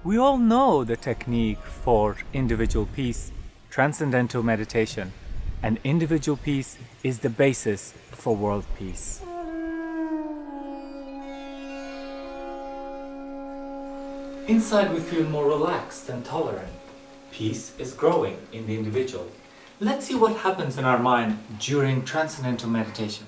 We all know the technique for individual peace, transcendental meditation, and individual peace is the basis for world peace. Inside we feel more relaxed and tolerant. Peace is growing in the individual. Let's see what happens in our mind during transcendental meditation.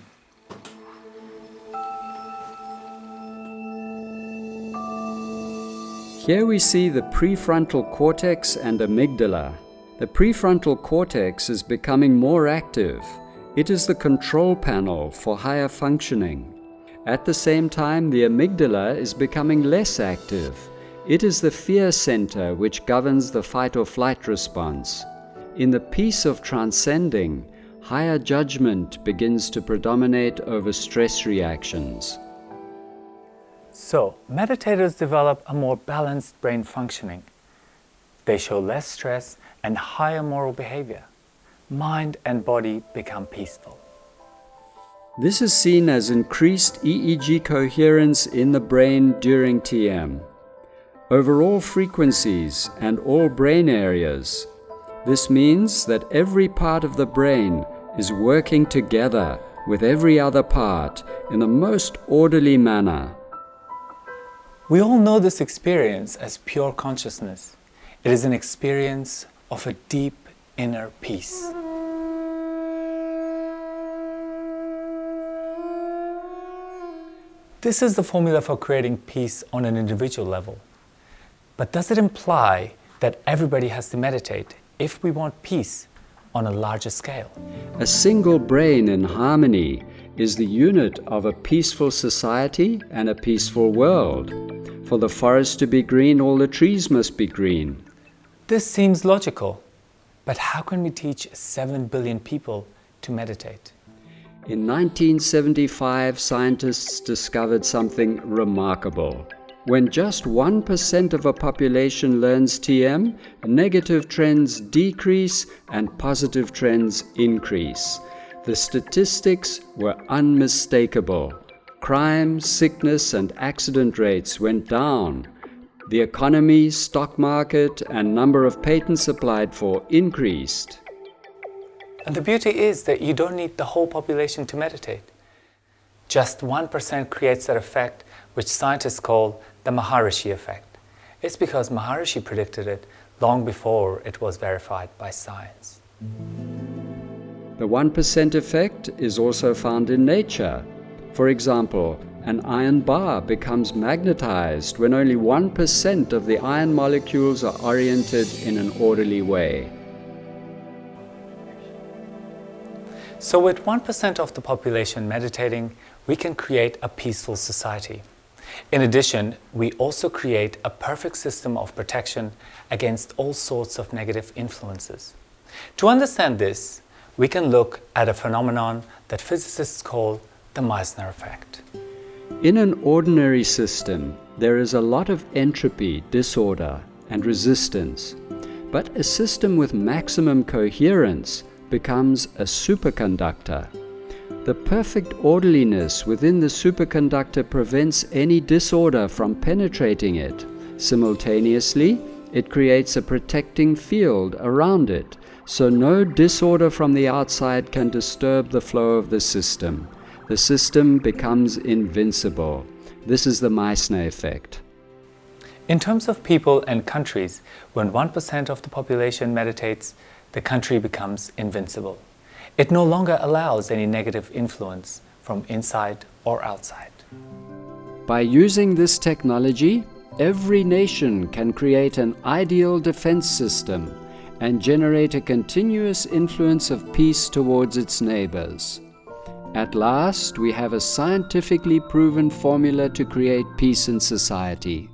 Here we see the prefrontal cortex and amygdala. The prefrontal cortex is becoming more active. It is the control panel for higher functioning. At the same time, the amygdala is becoming less active. It is the fear center which governs the fight or flight response. In the peace of transcending, higher judgment begins to predominate over stress reactions. So, meditators develop a more balanced brain functioning. They show less stress and higher moral behavior. Mind and body become peaceful. This is seen as increased EEG coherence in the brain during TM. Over all frequencies and all brain areas. This means that every part of the brain is working together with every other part in the most orderly manner. We all know this experience as pure consciousness. It is an experience of a deep inner peace. This is the formula for creating peace on an individual level. But does it imply that everybody has to meditate if we want peace on a larger scale? A single brain in harmony is the unit of a peaceful society and a peaceful world. For the forest to be green, all the trees must be green. This seems logical, but how can we teach 7 billion people to meditate? In 1975, scientists discovered something remarkable. When just 1% of a population learns TM, negative trends decrease and positive trends increase. The statistics were unmistakable. Crime, sickness, and accident rates went down. The economy, stock market, and number of patents applied for increased. And the beauty is that you don't need the whole population to meditate. Just 1% creates that effect, which scientists call the Maharishi effect. It's because Maharishi predicted it long before it was verified by science. The 1% effect is also found in nature. For example, an iron bar becomes magnetized when only 1% of the iron molecules are oriented in an orderly way. So with 1% of the population meditating, we can create a peaceful society. In addition, we also create a perfect system of protection against all sorts of negative influences. To understand this, we can look at a phenomenon that physicists call the Meissner effect. In an ordinary system, there is a lot of entropy, disorder, and resistance. But a system with maximum coherence becomes a superconductor. The perfect orderliness within the superconductor prevents any disorder from penetrating it. Simultaneously, it creates a protecting field around it, so no disorder from the outside can disturb the flow of the system. The system becomes invincible. This is the Meissner effect. In terms of people and countries, when 1% of the population meditates, the country becomes invincible. It no longer allows any negative influence from inside or outside. By using this technology, every nation can create an ideal defense system and generate a continuous influence of peace towards its neighbors. At last, we have a scientifically proven formula to create peace in society.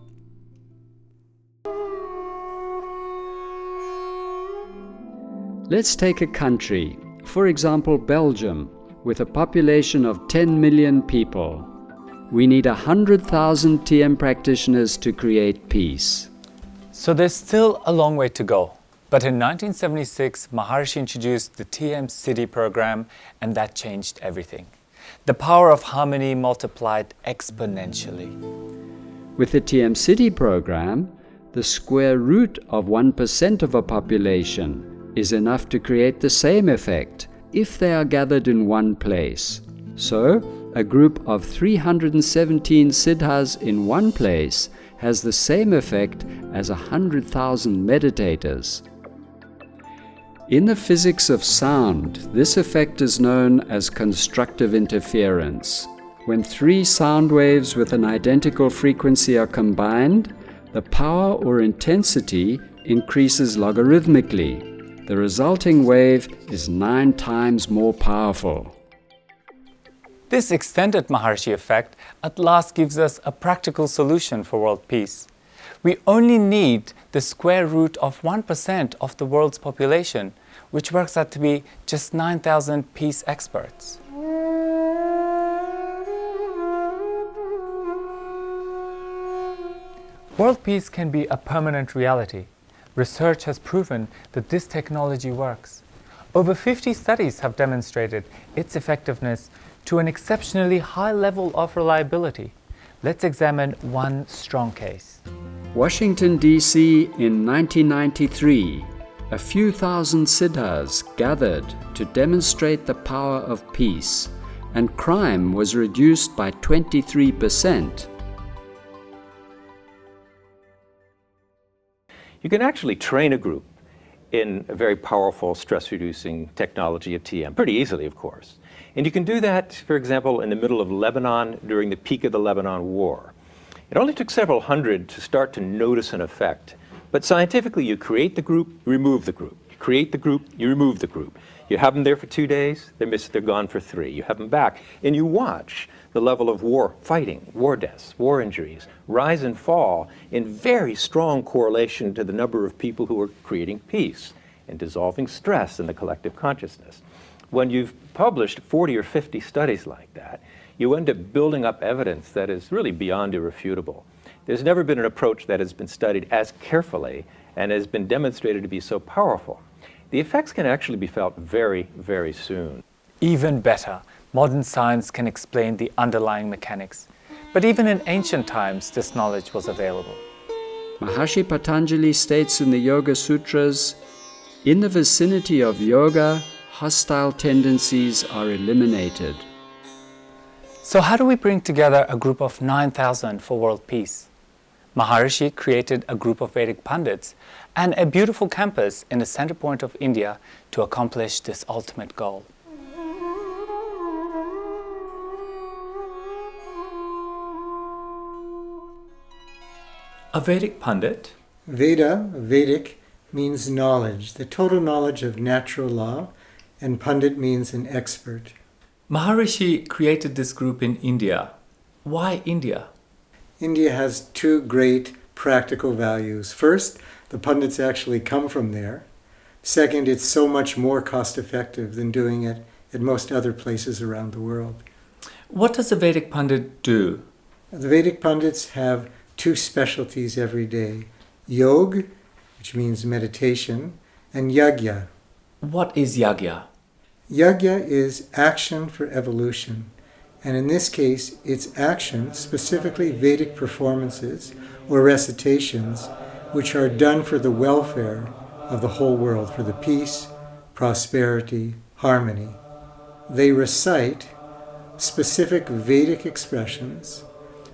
Let's take a country, for example Belgium, with a population of 10 million people. We need 100,000 TM practitioners to create peace. So there's still a long way to go. But in 1976, Maharishi introduced the TIM-Sidhi Programme, and that changed everything. The power of harmony multiplied exponentially. With the TM-Sidhi Programme, the square root of 1% of a population is enough to create the same effect if they are gathered in one place. So, a group of 317 siddhas in one place has the same effect as 100,000 meditators. In the physics of sound, this effect is known as constructive interference. When three sound waves with an identical frequency are combined, the power or intensity increases logarithmically. The resulting wave is 9 times more powerful. This extended Maharishi effect at last gives us a practical solution for world peace. We only need the square root of 1% of the world's population, which works out to be just 9,000 peace experts. World peace can be a permanent reality. Research has proven that this technology works. Over 50 studies have demonstrated its effectiveness to an exceptionally high level of reliability. Let's examine one strong case. Washington, D.C. in 1993, a few thousand siddhas gathered to demonstrate the power of peace, and crime was reduced by 23%. You can actually train a group in a very powerful stress-reducing technology of TM, pretty easily, of course. And you can do that, for example, in the middle of Lebanon during the peak of the Lebanon War. It only took several hundred to start to notice an effect. But scientifically, you create the group, you remove the group. You create the group, you remove the group. You have them there for 2 days, they're gone for 3. You have them back, and you watch the level of war fighting, war deaths, war injuries, rise and fall in very strong correlation to the number of people who are creating peace and dissolving stress in the collective consciousness. When you've published 40 or 50 studies like that, you end up building up evidence that is really beyond irrefutable. There's never been an approach that has been studied as carefully and has been demonstrated to be so powerful. The effects can actually be felt very, very soon. Even better, modern science can explain the underlying mechanics. But even in ancient times, this knowledge was available. Maharishi Patanjali states in the Yoga Sutras, in the vicinity of yoga, hostile tendencies are eliminated. So how do we bring together a group of 9,000 for world peace? Maharishi created a group of Vedic Pandits and a beautiful campus in the center point of India to accomplish this ultimate goal. A Vedic Pandit? Veda, Vedic, means knowledge, the total knowledge of natural law, and Pandit means an expert. Maharishi created this group in India. Why India? India has 2 great practical values. First, the Pandits actually come from there. Second, it's so much more cost-effective than doing it at most other places around the world. What does a Vedic Pandit do? The Vedic Pandits have 2 specialties every day. Yoga, which means meditation, and yagya. What is yagya? Yagya is action for evolution. And in this case, it's action, specifically Vedic performances or recitations, which are done for the welfare of the whole world, for the peace, prosperity, harmony. They recite specific Vedic expressions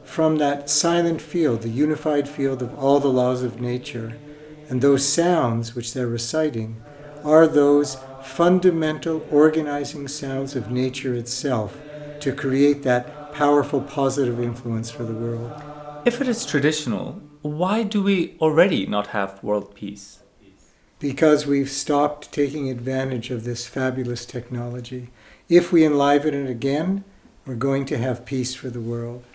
from that silent field, the unified field of all the laws of nature. And those sounds which they're reciting are those fundamental organizing sounds of nature itself, to create that powerful positive influence for the world. If it is traditional, why do we already not have world peace? Because we've stopped taking advantage of this fabulous technology. If we enliven it again, we're going to have peace for the world.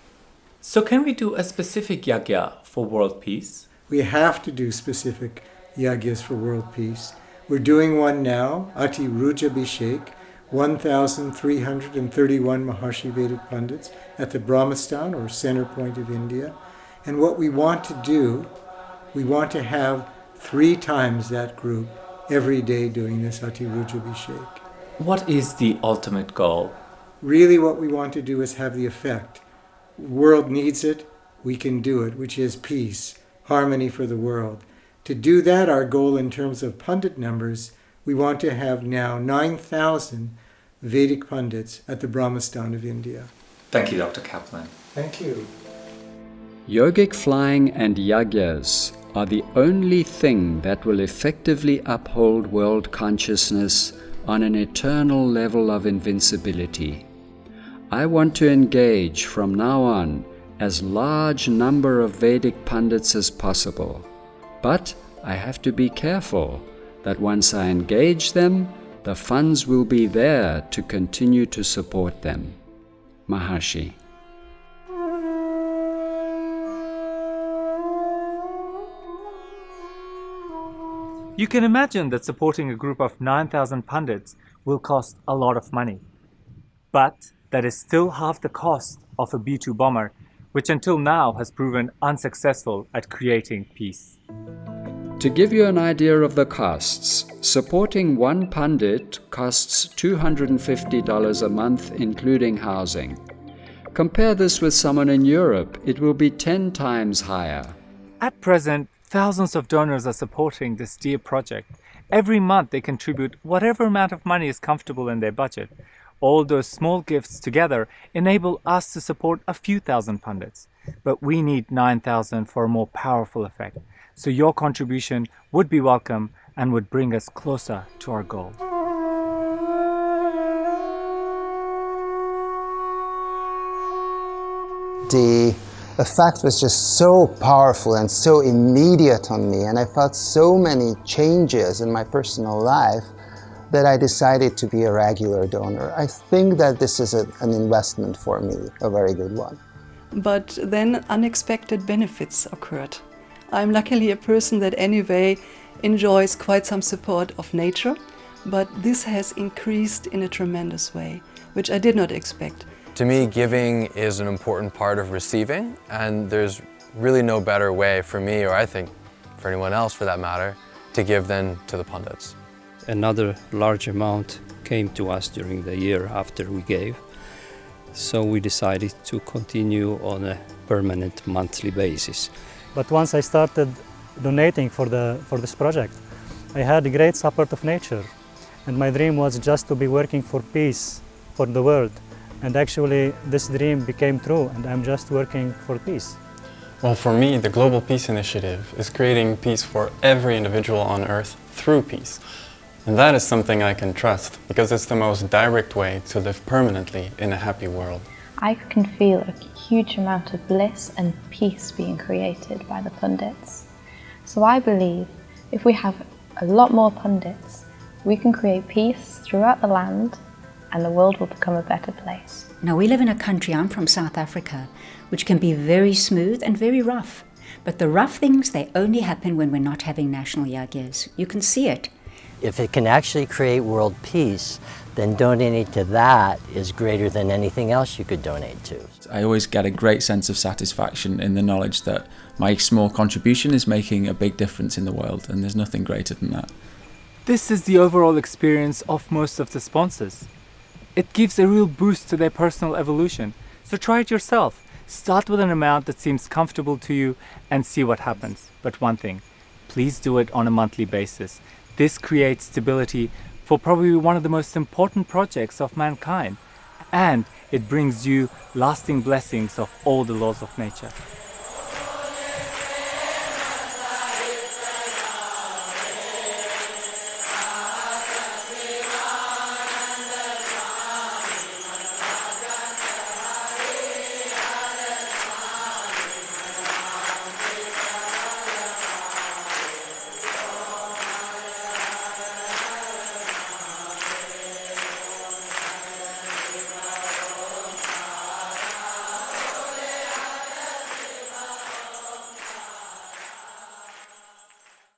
So can we do a specific yagya for world peace? We have to do specific yagyas for world peace. We're doing one now, Ati Rujabhishek, 1,331 Maharshi Vedic Pandits at the Brahmastan, or center point of India. And what we want to do, we want to have 3 times that group every day doing this Ati Rujabhishek. What is the ultimate goal? Really what we want to do is have the effect. The world needs it, we can do it, which is peace, harmony for the world. To do that, our goal in terms of pundit numbers, we want to have now 9,000 Vedic pundits at the Brahmastan of India. Thank you, Dr. Kaplan. Thank you. Yogic flying and yagyas are the only thing that will effectively uphold world consciousness on an eternal level of invincibility. I want to engage from now on as large number of Vedic pundits as possible. But I have to be careful that once I engage them, the funds will be there to continue to support them. Maharshi. You can imagine that supporting a group of 9,000 pundits will cost a lot of money. But that is still half the cost of a B-2 bomber, which until now has proven unsuccessful at creating peace. To give you an idea of the costs, supporting one pundit costs $250 a month, including housing. Compare this with someone in Europe, it will be 10 times higher. At present, thousands of donors are supporting this dear project. Every month they contribute whatever amount of money is comfortable in their budget. All those small gifts together enable us to support a few thousand pundits. But we need 9,000 for a more powerful effect. So your contribution would be welcome and would bring us closer to our goal. The effect was just so powerful and so immediate on me, and I felt so many changes in my personal life that I decided to be a regular donor. I think that this is an investment for me, a very good one. But then unexpected benefits occurred. I'm luckily a person that anyway enjoys quite some support of nature, but this has increased in a tremendous way, which I did not expect. To me, giving is an important part of receiving, and there's really no better way for me, or I think for anyone else for that matter, to give than to the pundits. Another large amount came to us during the year after we gave, so we decided to continue on a permanent monthly basis. But once I started donating for this project, I had a great support of nature, and my dream was just to be working for peace for the world. And actually, this dream became true, and I'm just working for peace. Well, for me, the Global Peace Initiative is creating peace for every individual on Earth through peace. And that is something I can trust, because it's the most direct way to live permanently in a happy world. I can feel a huge amount of bliss and peace being created by the pundits. So I believe if we have a lot more pundits, we can create peace throughout the land, and the world will become a better place. Now, we live in a country, I'm from South Africa, which can be very smooth and very rough. But the rough things, they only happen when we're not having national yagyas. You can see it. If it can actually create world peace, then donating to that is greater than anything else you could donate to. I always get a great sense of satisfaction in the knowledge that my small contribution is making a big difference in the world, and there's nothing greater than that. This is the overall experience of most of the sponsors. It gives a real boost to their personal evolution. So try it yourself. Start with an amount that seems comfortable to you and see what happens. But one thing, please do it on a monthly basis. This creates stability for probably one of the most important projects of mankind. And it brings you lasting blessings of all the laws of nature.